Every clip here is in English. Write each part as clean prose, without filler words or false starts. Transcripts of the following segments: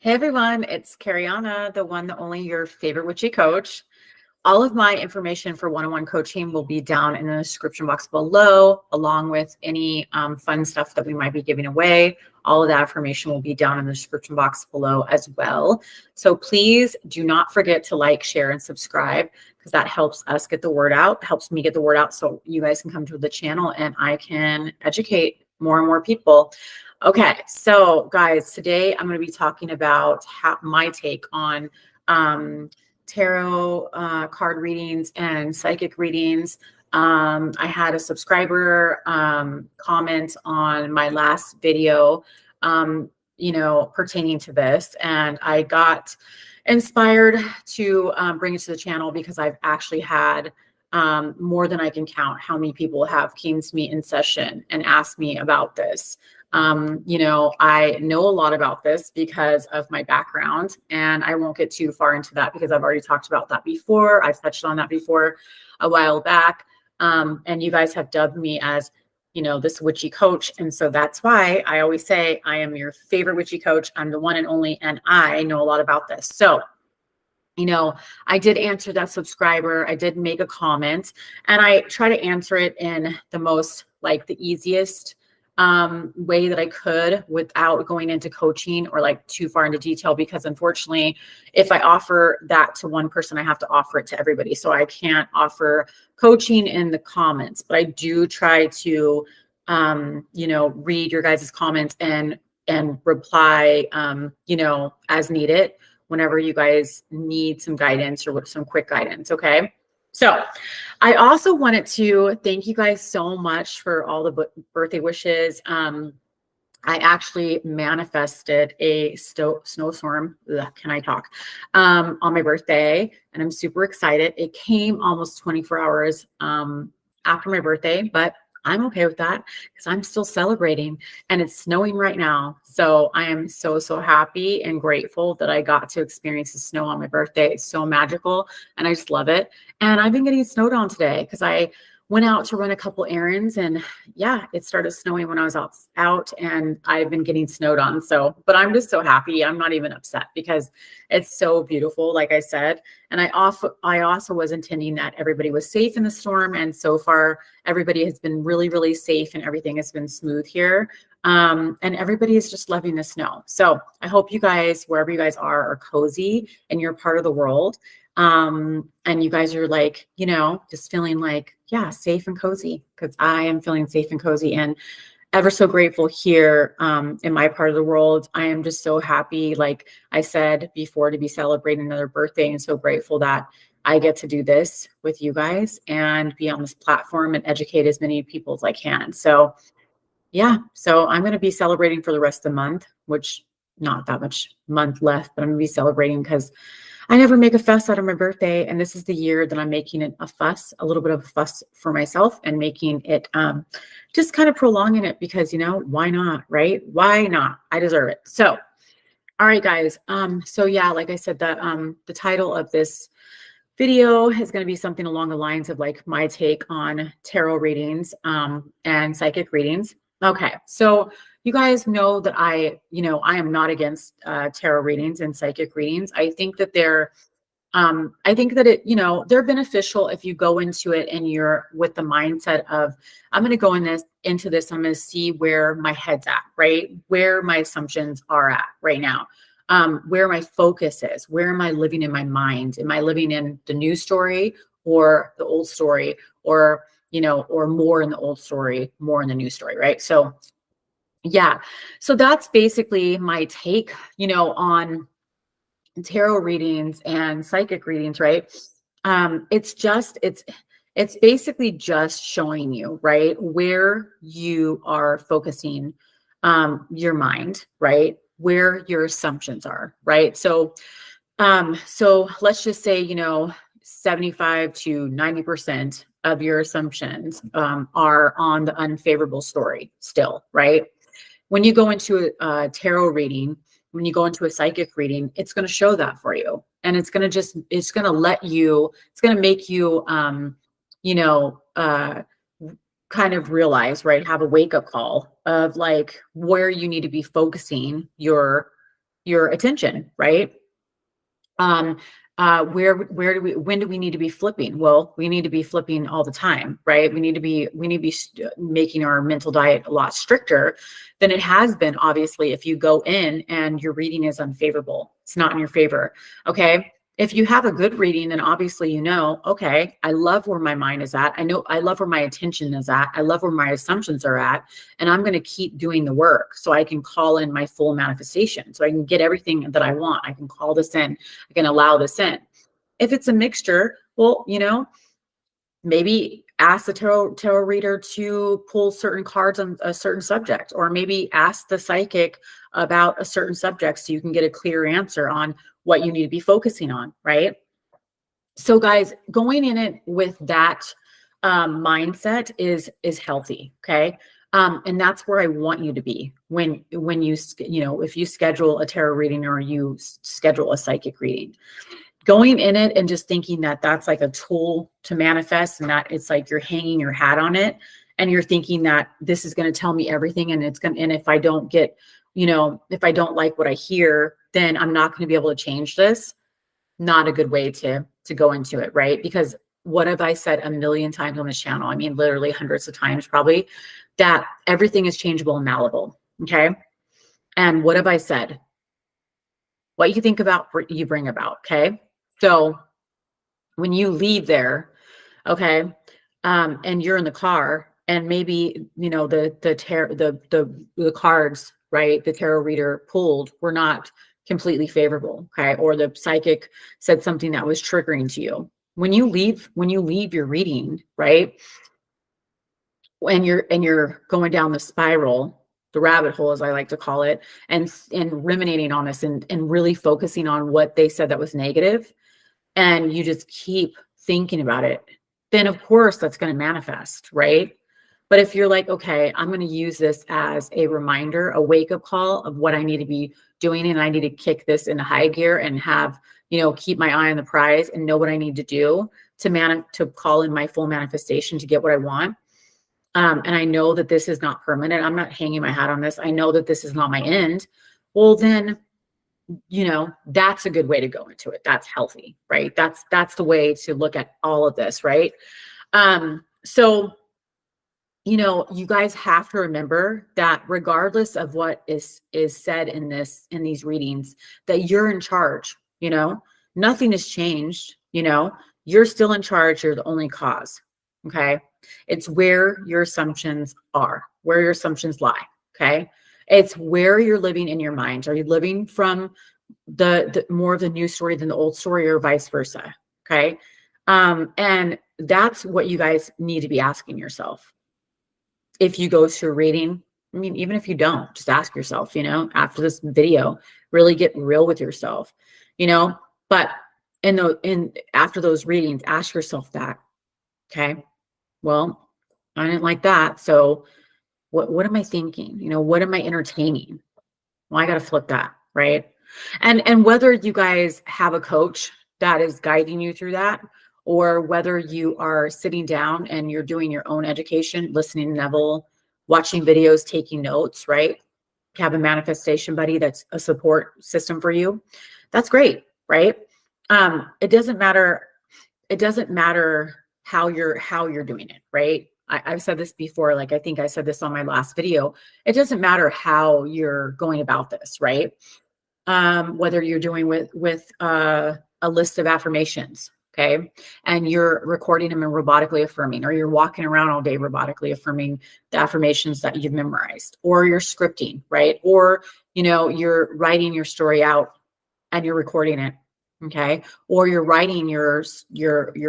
Hey everyone, it's Kariana, the one, the only, your favorite witchy coach. All of my information for one-on-one coaching will be down in the description box below, along with any fun stuff that we might be giving away. All of that information will be down in the description box below as well. So please do not forget to like, share, and subscribe, because that helps us get the word out, helps me get the word out so you guys can come to the channel and I can educate more and more people. Okay, so guys, today I'm going to be talking about my take on tarot card readings and psychic readings. I had a subscriber comment on my last video, pertaining to this, and I got inspired to bring it to the channel because I've actually had more than I can count how many people have came to me in session and asked me about this. I know a lot about this because of my background, and I won't get too far into that because I've already talked about that before. I've touched on that before a while back. And you guys have dubbed me as, this witchy coach. And so that's why I always say I am your favorite witchy coach. I'm the one and only, and I know a lot about this. So, I did answer that subscriber. I did make a comment, and I try to answer it in the most, the easiest way that I could without going into coaching or too far into detail, because unfortunately, if I offer that to one person, I have to offer it to everybody. So I can't offer coaching in the comments, but I do try to, read your guys' comments and reply, as needed whenever you guys need some guidance or some quick guidance. Okay. So I also wanted to thank you guys so much for all the birthday wishes. I actually manifested a snowstorm. Can I talk? On my birthday, and I'm super excited. It came almost 24 hours after my birthday, but I'm okay with that because I'm still celebrating, and it's snowing right now. So I am so, so happy and grateful that I got to experience the snow on my birthday. It's so magical, and I just love it. And I've been getting snowed on today because I went out to run a couple errands, and yeah, it started snowing when I was out, and I've been getting snowed on. So, but I'm just so happy. I'm not even upset because it's so beautiful, like I said. And I also was intending that everybody was safe in the storm. And so far, everybody has been really, really safe, and everything has been smooth here. And everybody is just loving the snow. So I hope you guys, wherever you guys are cozy in your part of the world. And you guys are just feeling safe and cozy, because I am feeling safe and cozy and ever so grateful here in my part of the world. I am just so happy, like I said before, to be celebrating another birthday, and so grateful that I get to do this with you guys and be on this platform and educate as many people as I can. So yeah, so I'm going to be celebrating for the rest of the month, which not that much month left, but I'm going to be celebrating because I never make a fuss out of my birthday. And this is the year that I'm making it a little bit of a fuss for myself, and making it just kind of prolonging it because, why not, right? Why not? I deserve it. So, all right, guys. So yeah, like I said, the title of this video is going to be something along the lines of my take on tarot readings and psychic readings. Okay. So you guys know that I am not against tarot readings and psychic readings. I think that they're they're beneficial if you go into it and you're with the mindset of, I'm going to go into this. I'm going to see where my head's at, right? Where my assumptions are at right now. Where my focus is, where am I living in my mind? Am I living in the new story or the old story, or more in the old story, more in the new story, right? So yeah, so that's basically my take, on tarot readings and psychic readings, right? It's basically just showing you, right, where you are focusing your mind, right? Where your assumptions are, right? So let's just say, 75 to 90% of your assumptions are on the unfavorable story still, right? When you go into a tarot reading, when you go into a psychic reading, it's going to show that for you. And it's going to make you, kind of realize, right, have a wake up call of where you need to be focusing your your attention, right? When do we need to be flipping? Well, we need to be flipping all the time, right? We need to be making our mental diet a lot stricter than it has been. Obviously, if you go in and your reading is unfavorable, it's not in your favor. Okay. If you have a good reading, then obviously, okay, I love where my mind is at. I love where my attention is at. I love where my assumptions are at. And I'm going to keep doing the work so I can call in my full manifestation. So I can get everything that I want. I can call this in. I can allow this in. If it's a mixture, well, maybe ask the tarot reader to pull certain cards on a certain subject, or maybe ask the psychic about a certain subject so you can get a clear answer on what you need to be focusing on, right? So guys, going in it with that mindset is healthy, okay? And that's where I want you to be when you, if you schedule a tarot reading or you schedule a psychic reading. Going in it and just thinking that that's like a tool to manifest, and that it's like you're hanging your hat on it, and you're thinking that this is going to tell me everything, and and if I don't get, if I don't like what I hear, then I'm not going to be able to change this. Not a good way to go into it, right? Because what have I said a million times on this channel? I mean, literally hundreds of times probably, that everything is changeable and malleable, okay? And what have I said? What you think about, you bring about, okay? So when you leave there, okay, and you're in the car, and maybe the cards, right, the tarot reader pulled were not completely favorable, okay, or the psychic said something that was triggering to you. When you leave your reading, right, and you're going down the spiral, the rabbit hole, as I like to call it, and ruminating on this and really focusing on what they said that was negative, and you just keep thinking about it, then of course that's going to manifest, right? But if you're like, okay, I'm going to use this as a reminder, a wake-up call of what I need to be doing, and I need to kick this into high gear and have, keep my eye on the prize and know what I need to do to call in my full manifestation to get what I want. And I know that this is not permanent. I'm not hanging my hat on this. I know that this is not my end. Well, then, that's a good way to go into it. That's healthy, right? That's the way to look at all of this, right? So, you guys have to remember that regardless of what is said in these readings, that you're in charge, nothing has changed, you're still in charge. You're the only cause. Okay. It's where your assumptions are, where your assumptions lie. Okay. It's where you're living in your mind. Are you living from the more of the new story than the old story, or vice versa? Okay. And that's what you guys need to be asking yourself. If you go to a reading, I mean, even if you don't, just ask yourself, after this video, really get real with yourself, but after those readings, ask yourself that, okay, well, I didn't like that. So what am I thinking? What am I entertaining? Well, I got to flip that, right? And whether you guys have a coach that is guiding you through that, or whether you are sitting down and you're doing your own education, listening to Neville, watching videos, taking notes, right? Have a manifestation buddy that's a support system for you. That's great, right? It doesn't matter. It doesn't matter how you're doing it, right? I've said this before, like I think I said this on my last video. It doesn't matter how you're going about this, right? Whether you're doing with a list of affirmations, okay, and you're recording them and robotically affirming, or you're walking around all day robotically affirming the affirmations that you've memorized, or you're scripting, right? Or you're writing your story out and you're recording it. Okay. Or you're writing your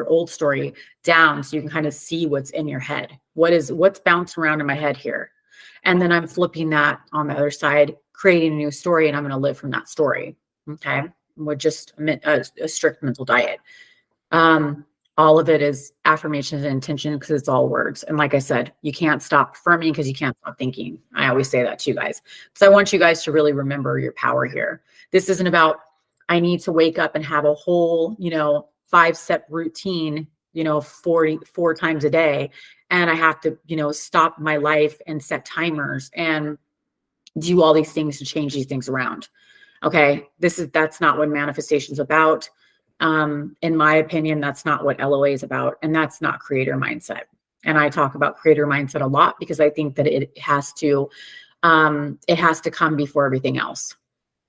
old story down so you can kind of see what's in your head. What's bouncing around in my head here. And then I'm flipping that on the other side, creating a new story, and I'm going to live from that story. Okay. With just a strict mental diet. All of it is affirmations and intention, because it's all words. And like I said, you can't stop affirming because you can't stop thinking. I always say that to you guys, because I want you guys to really remember your power here. This isn't about, I need to wake up and have a whole, 5-step routine, 4 times a day. And I have to, stop my life and set timers and do all these things to change these things around. Okay. That's not what manifestation is about. In my opinion, that's not what LOA is about. And that's not creator mindset. And I talk about creator mindset a lot because I think that it has to come before everything else,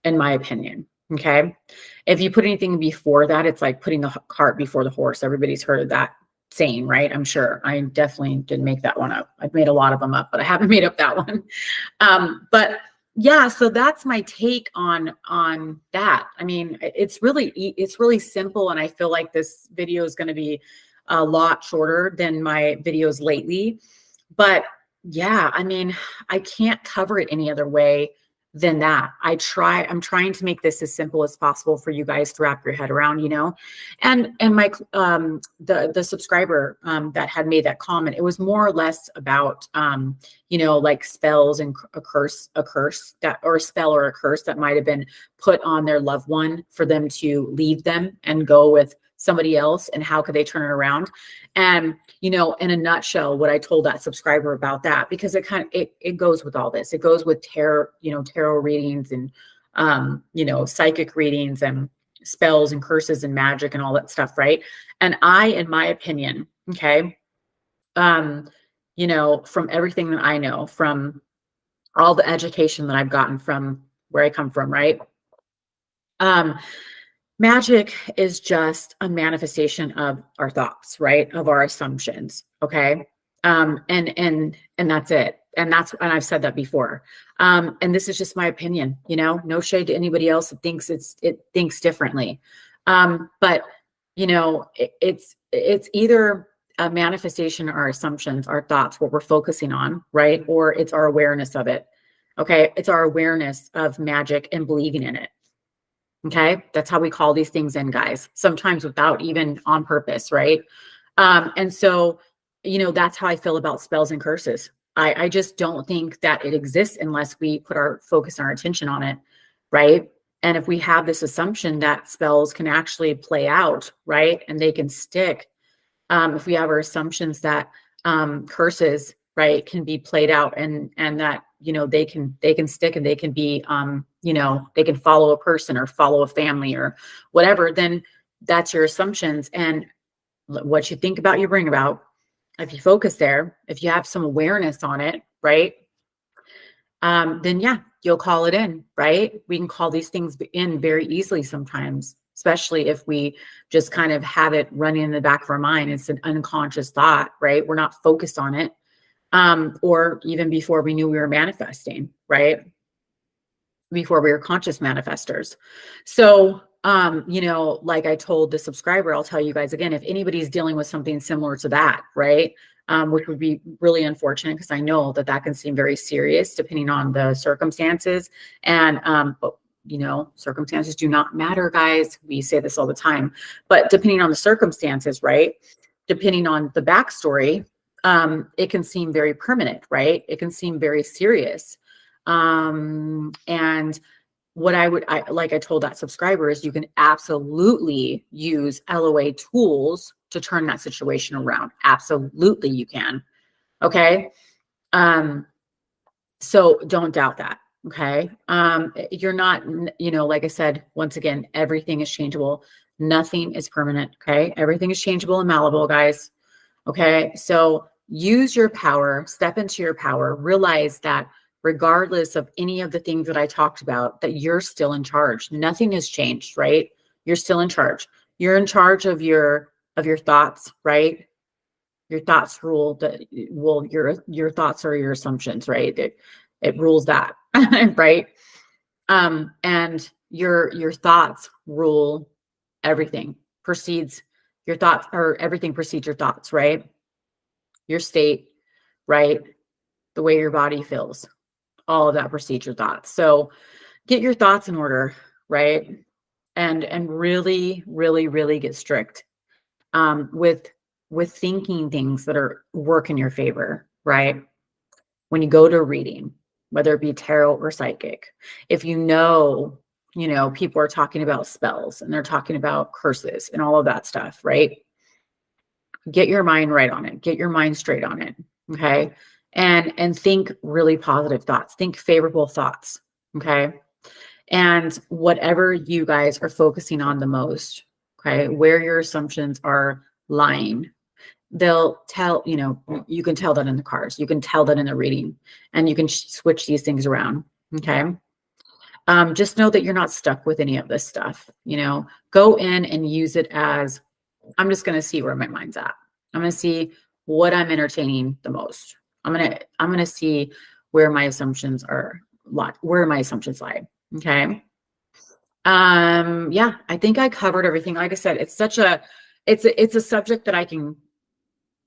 in my opinion. Okay. If you put anything before that, it's like putting the cart before the horse. Everybody's heard of that saying, right? I'm sure. I definitely didn't make that one up. I've made a lot of them up, but I haven't made up that one. But yeah, so that's my take on that. I mean, it's really simple, and I feel like this video is going to be a lot shorter than my videos lately. But yeah, I mean, I can't cover it any other way than that. I'm trying to make this as simple as possible for you guys to wrap your head around, and my the subscriber that had made that comment, it was more or less about like spells and a curse that, or a spell or a curse that might have been put on their loved one for them to leave them and go with somebody else, and how could they turn it around. And in a nutshell, what I told that subscriber about that, because it goes with all this. It goes with tarot readings and psychic readings and spells and curses and magic and all that stuff, right? And in my opinion, okay, from everything that I know, from all the education that I've gotten from where I come from, right? Magic is just a manifestation of our thoughts, right? Of our assumptions. Okay. And that's it. And I've said that before. And this is just my opinion, no shade to anybody else that thinks it thinks differently. But it's either a manifestation of our assumptions, our thoughts, what we're focusing on, right? Or it's our awareness of it. Okay. It's our awareness of magic and believing in it. Okay. That's how we call these things in, guys, sometimes without even on purpose. Right. And so, that's how I feel about spells and curses. I just don't think that it exists unless we put our focus and our attention on it. Right. And if we have this assumption that spells can actually play out, right, and they can stick, if we have our assumptions that curses, right, can be played out and that, they can stick and they can be, they can follow a person or follow a family or whatever, then that's your assumptions. And what you think about, you bring about. If you focus there, if you have some awareness on it, right, then yeah, you'll call it in, right? We can call these things in very easily sometimes, especially if we just kind of have it running in the back of our mind. It's an unconscious thought, right? We're not focused on it. Or even before we knew we were manifesting, right? Before we were conscious manifestors. So, like I told the subscriber, I'll tell you guys again, if anybody's dealing with something similar to that, right? Which would be really unfortunate, because I know that can seem very serious depending on the circumstances. And, but circumstances do not matter, guys. We say this all the time, but depending on the circumstances, right? Depending on the backstory, it can seem very permanent, right? It can seem very serious. And what like I told that subscriber is, you can absolutely use LOA tools to turn that situation around. Absolutely, you can. Okay. So don't doubt that. Okay. You're not, like I said, once again, everything is changeable. Nothing is permanent. Okay. Everything is changeable and malleable, guys. Okay. So use your power, step into your power, realize that regardless of any of the things that I talked about, that you're still in charge. Nothing has changed, right? You're still in charge. You're in charge of your thoughts, right? Your thoughts rule your thoughts are your assumptions, right? It rules that, right? And your thoughts rule everything. Your thoughts, or everything precedes your thoughts, right? Your state, right? The way your body feels, all of that precedes your thoughts. So get your thoughts in order, right? And really, really, really get strict with thinking things that work in your favor, right? When you go to a reading, whether it be tarot or psychic, if people are talking about spells and they're talking about curses and all of that stuff, right? Get your mind right on it. Get your mind straight on it. Okay. And think really positive thoughts. Think favorable thoughts. Okay. And whatever you guys are focusing on the most, okay, where your assumptions are lying, they'll tell, you can tell that in the cards, you can tell that in the reading, and you can switch these things around. Okay. Just know that you're not stuck with any of this stuff. Go in and use it as, I'm just going to see where my mind's at. I'm going to see what I'm entertaining the most. I'm going to see where my assumptions are, where my assumptions lie. Okay. Yeah, I think I covered everything. Like I said, it's a subject that I can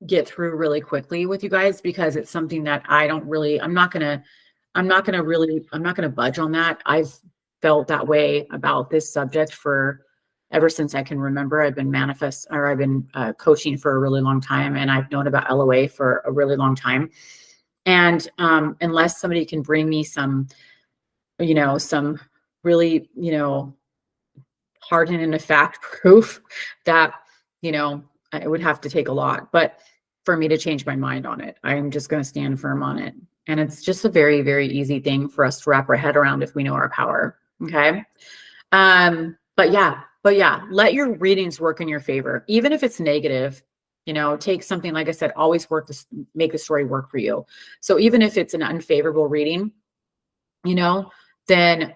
get through really quickly with you guys, because it's something that I'm not going to budge on that. I've felt that way about this subject for ever since I can remember. I've been coaching for a really long time, and I've known about LOA for a really long time. And unless somebody can bring me some really, hard and in fact proof that, it would have to take a lot, but for me to change my mind on it, I'm just going to stand firm on it. And it's just a very, very easy thing for us to wrap our head around if we know our power. Okay. But yeah, let your readings work in your favor. Even if it's negative, take something, like I said, always work to make the story work for you. So even if it's an unfavorable reading, then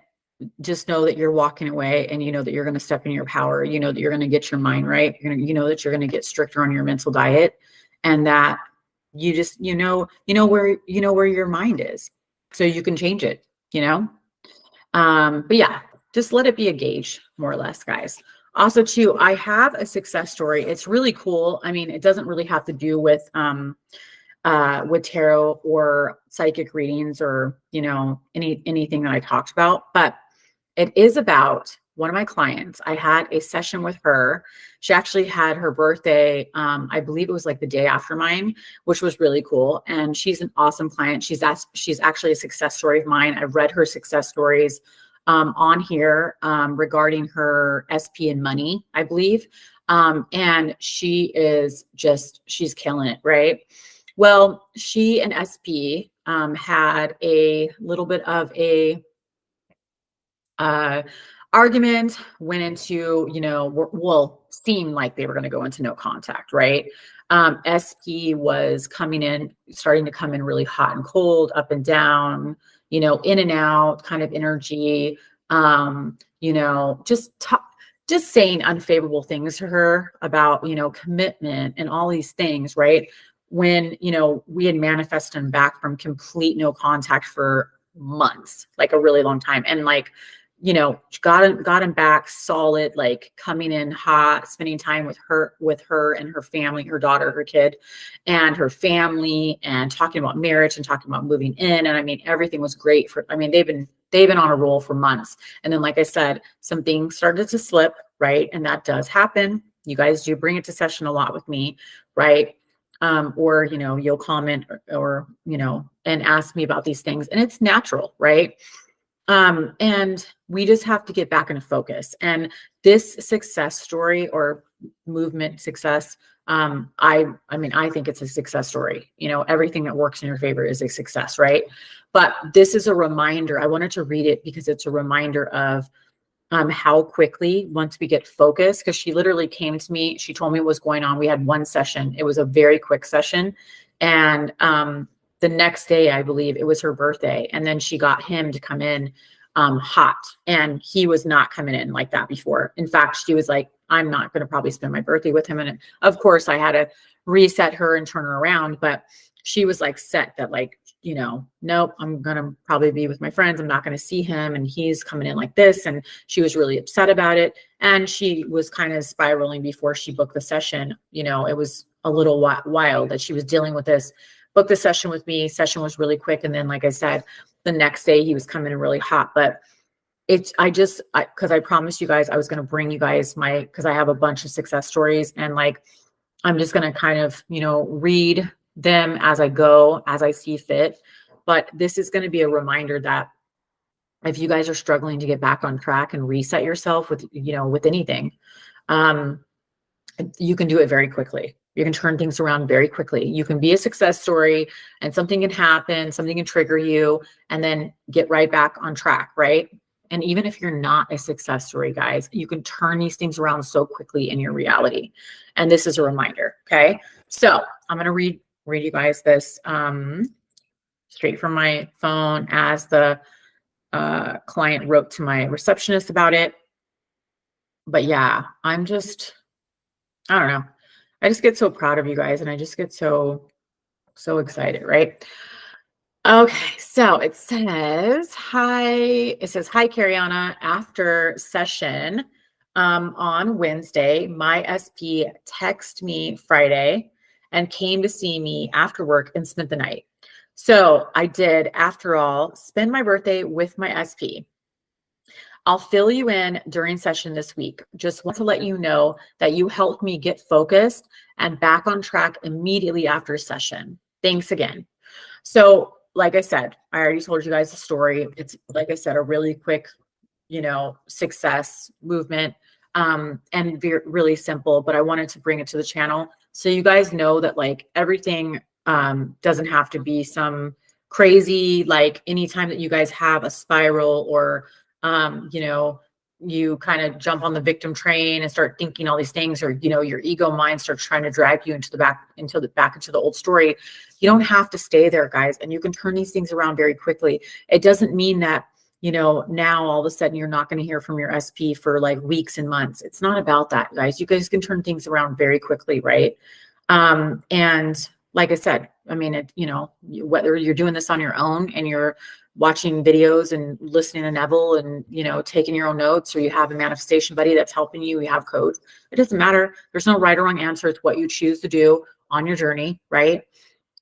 just know that you're walking away, and that you're going to step in your power. That you're going to get your mind right. That you're going to get stricter on your mental diet, and that you just, where your mind is, so you can change it, but yeah, just let it be a gauge, more or less, guys. Also too, I have a success story. It's really cool. I mean, it doesn't really have to do with tarot or psychic readings or, anything that I talked about, but it is about one of my clients. I had a session with her. She actually had her birthday. I believe it was like the day after mine, which was really cool. And she's an awesome client. She's actually a success story of mine. I've read her success stories on here regarding her SP and money, I believe. And she's killing it, right? Well, she and SP had a little bit of a argument, went into, seemed like they were going to go into no contact, right? SP was starting to come in really hot and cold, up and down, in and out kind of energy, just saying unfavorable things to her about, commitment and all these things, right? When, we had manifested him back from complete no contact for months, like a really long time. And got him back solid, like coming in hot, spending time with her and her family, her daughter, her kid, and her family, and talking about marriage and talking about moving in. And I mean, everything was great they've been on a roll for months. And then, like I said, some things started to slip, right? And that does happen. You guys do bring it to session a lot with me, right? Or, you'll comment or, and ask me about these things, and it's natural, right? And we just have to get back into focus. And this success story or movement success, I think it's a success story. Everything that works in your favor is a success, right? But this is a reminder. I wanted to read it because it's a reminder of how quickly, once we get focused, because she literally came to me, she told me what was going on. We had one session. It was a very quick session. And the next day, I believe it was her birthday. And then she got him to come in hot. And he was not coming in like that before. In fact, she was like, I'm not going to probably spend my birthday with him. And of course, I had to reset her and turn her around. But she was like set that like, nope, I'm going to probably be with my friends. I'm not going to see him. And he's coming in like this. And she was really upset about it. And she was kind of spiraling before she booked the session. It was a little wild that she was dealing with this. Booked the session with me. Session was really quick. And then, like I said, the next day he was coming in really hot. But because I promised you guys I was going to bring you guys because I have a bunch of success stories, and like I'm just going to kind of, read them as I go, as I see fit. But this is going to be a reminder that if you guys are struggling to get back on track and reset yourself with, with anything, you can do it very quickly. You can turn things around very quickly. You can be a success story and something can happen, something can trigger you, and then get right back on track, right? And even if you're not a success story, guys, you can turn these things around so quickly in your reality. And this is a reminder. Okay. So I'm going to read you guys this straight from my phone as the client wrote to my receptionist about it. But yeah, I don't know. I just get so proud of you guys, and I just get so excited, right? Okay, so it says, hi, Kariana, after session on Wednesday, my SP texted me Friday and came to see me after work and spent the night. So I did, after all, spend my birthday with my SP. I'll fill you in during session this week. Just want to let you know that you helped me get focused and back on track immediately after session. Thanks again. So, like I said, I already told you guys the story. It's, like I said, a really quick, success movement, and really simple, but I wanted to bring it to the channel so you guys know that like everything doesn't have to be some crazy, like anytime that you guys have a spiral or you kind of jump on the victim train and start thinking all these things, or your ego mind starts trying to drag you into the old story. You don't have to stay there, guys, and you can turn these things around very quickly. It doesn't mean that now all of a sudden you're not going to hear from your SP for like weeks and months. It's not about that, guys. You guys can turn things around very quickly, right? And like I said, I mean, whether you're doing this on your own and you're watching videos and listening to Neville and, taking your own notes, or you have a manifestation buddy that's helping you, you have codes, it doesn't matter. There's no right or wrong answer. It's what you choose to do on your journey, right?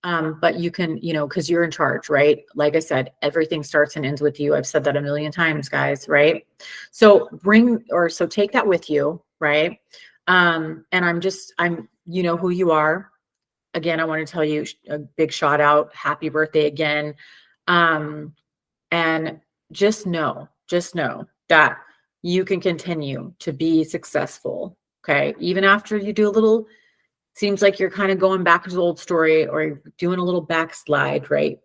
But you can, because you're in charge, right? Like I said, everything starts and ends with you. I've said that a million times, guys, right? So take that with you, right? And you know who you are. Again, I want to tell you a big shout out, happy birthday again. And just know that you can continue to be successful. Okay. Even after you do seems like you're kind of going back to the old story, or you're doing a little backslide, right?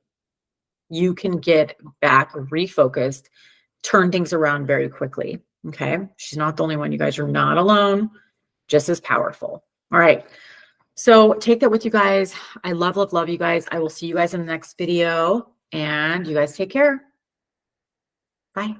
You can get back refocused, turn things around very quickly. Okay. She's not the only one. You guys are not alone, just as powerful. All right. So take that with you guys. I love you guys. I will see you guys in the next video, and you guys take care. Bye.